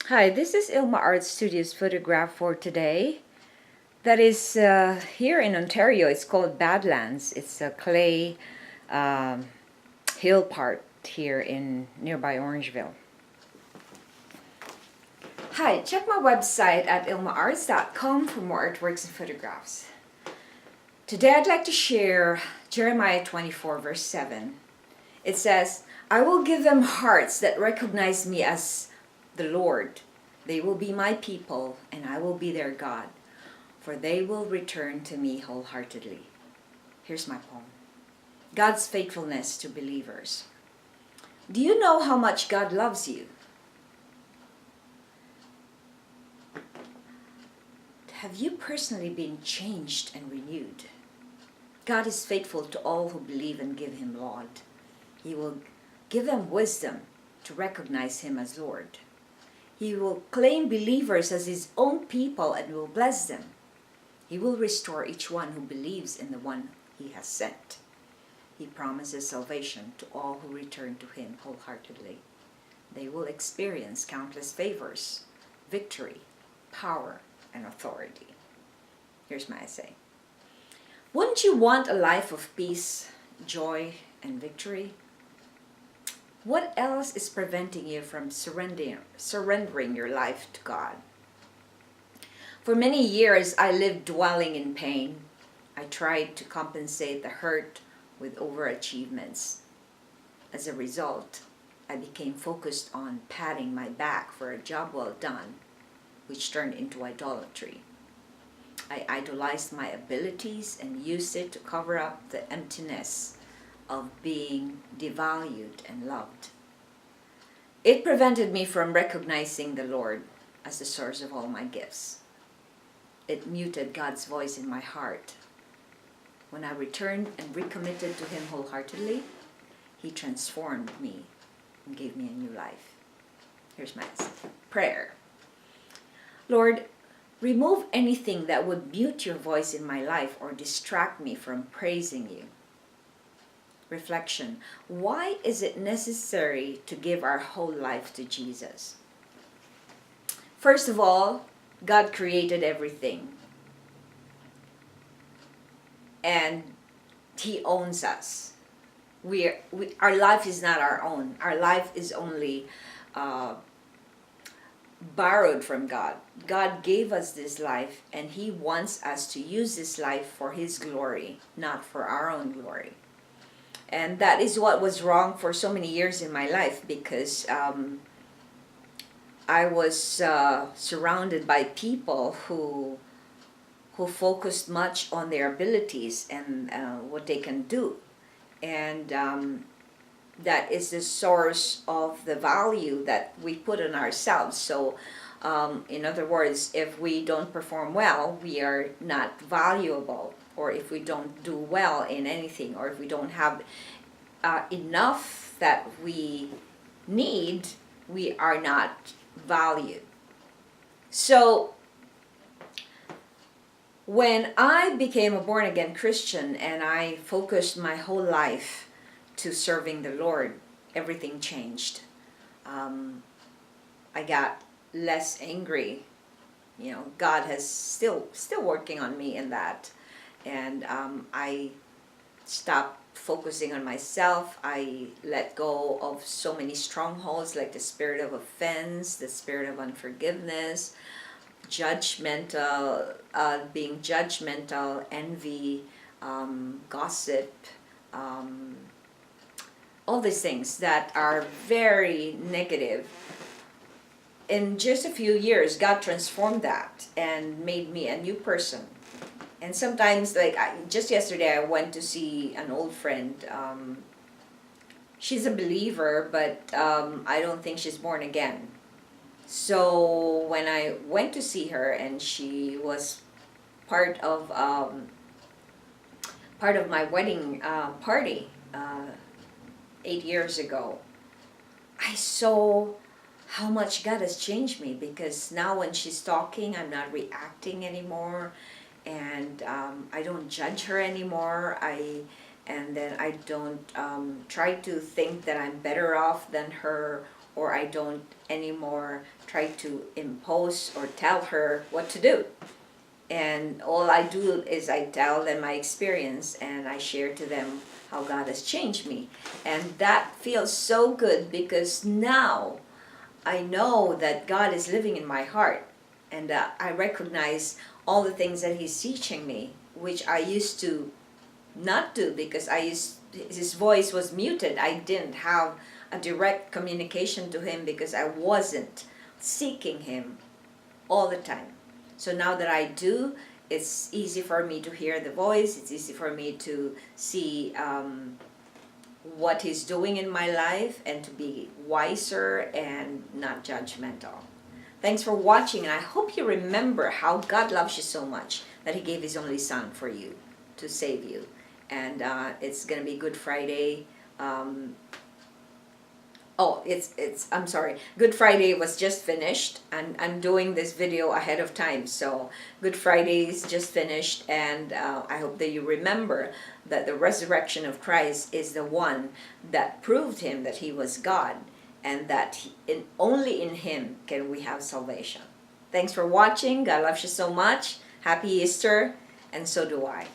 Hi, this is Ilma Art Studios photograph for today. That is here in Ontario. It's called Badlands. It's a clay hill part here in nearby Orangeville. Hi, check my website at ilmaarts.com for more artworks and photographs. Today I'd like to share Jeremiah 24 verse 7. It says, I will give them hearts that recognize me as the Lord. They will be my people, and I will be their God, for they will return to me wholeheartedly. Here's my poem. God's faithfulness to believers. Do you know how much God loves you? Have you personally been changed and renewed? God is faithful to all who believe and give Him laud. He will give them wisdom to recognize Him as Lord. He will claim believers as His own people and will bless them. He will restore each one who believes in the one He has sent. He promises salvation to all who return to Him wholeheartedly. They will experience countless favors, victory, power, and authority. Here's my essay. Wouldn't you want a life of peace, joy, and victory? What else is preventing you from surrendering your life to God? For many years, I lived dwelling in pain. I tried to compensate the hurt with overachievements. As a result, I became focused on patting my back for a job well done, which turned into idolatry. I idolized my abilities and used it to cover up the emptiness of being devalued and loved. It prevented me from recognizing the Lord as the source of all my gifts. It muted God's voice in my heart. When I returned and recommitted to Him wholeheartedly, He transformed me and gave me a new life. Here's my prayer. Lord, remove anything that would mute your voice in my life or distract me from praising you. Reflection. Why is it necessary to give our whole life to Jesus? First of all, God created everything. And He owns us. Our life is not our own. Our life is only borrowed from God. God gave us this life, and He wants us to use this life for His glory, not for our own glory. And that is what was wrong for so many years in my life, because I was surrounded by people who focused much on their abilities and what they can do. And that is the source of the value that we put on ourselves. So in other words, if we don't perform well, we are not valuable. Or if we don't do well in anything, or if we don't have enough that we need, we are not valued. So when I became a born-again Christian and I focused my whole life to serving the Lord, everything changed. I got less angry. You know, God has still working on me in that. And I stopped focusing on myself. I let go of so many strongholds, like the spirit of offense, the spirit of unforgiveness, judgmental, being judgmental, envy, gossip, all these things that are very negative. In just a few years, God transformed that and made me a new person. And sometimes, like just yesterday, I went to see an old friend. She's a believer, but I don't think she's born again. So when I went to see her, and she was part of my wedding party 8 years ago, I saw how much God has changed me, because now when she's talking, I'm not reacting anymore, and I don't judge her anymore. And then I don't try to think that I'm better off than her, or I don't anymore try to impose or tell her what to do. And all I do is I tell them my experience and I share to them how God has changed me. And that feels so good because now I know that God is living in my heart, and I recognize all the things that He's teaching me, which I used to not do because his voice was muted. I didn't have a direct communication to Him because I wasn't seeking Him all the time. So now that I do, it's easy for me to hear the voice. It's easy for me to see what He's doing in my life and to be wiser and not judgmental. Thanks for watching, and I hope you remember how God loves you so much that He gave His only Son for you to save you. And it's going to be Good Friday. I'm sorry. Good Friday was just finished, and I'm doing this video ahead of time. So Good Friday is just finished, and I hope that you remember that the resurrection of Christ is the one that proved Him that He was God, and that only in Him can we have salvation. Thanks for watching. God loves you so much. Happy Easter, and so do I.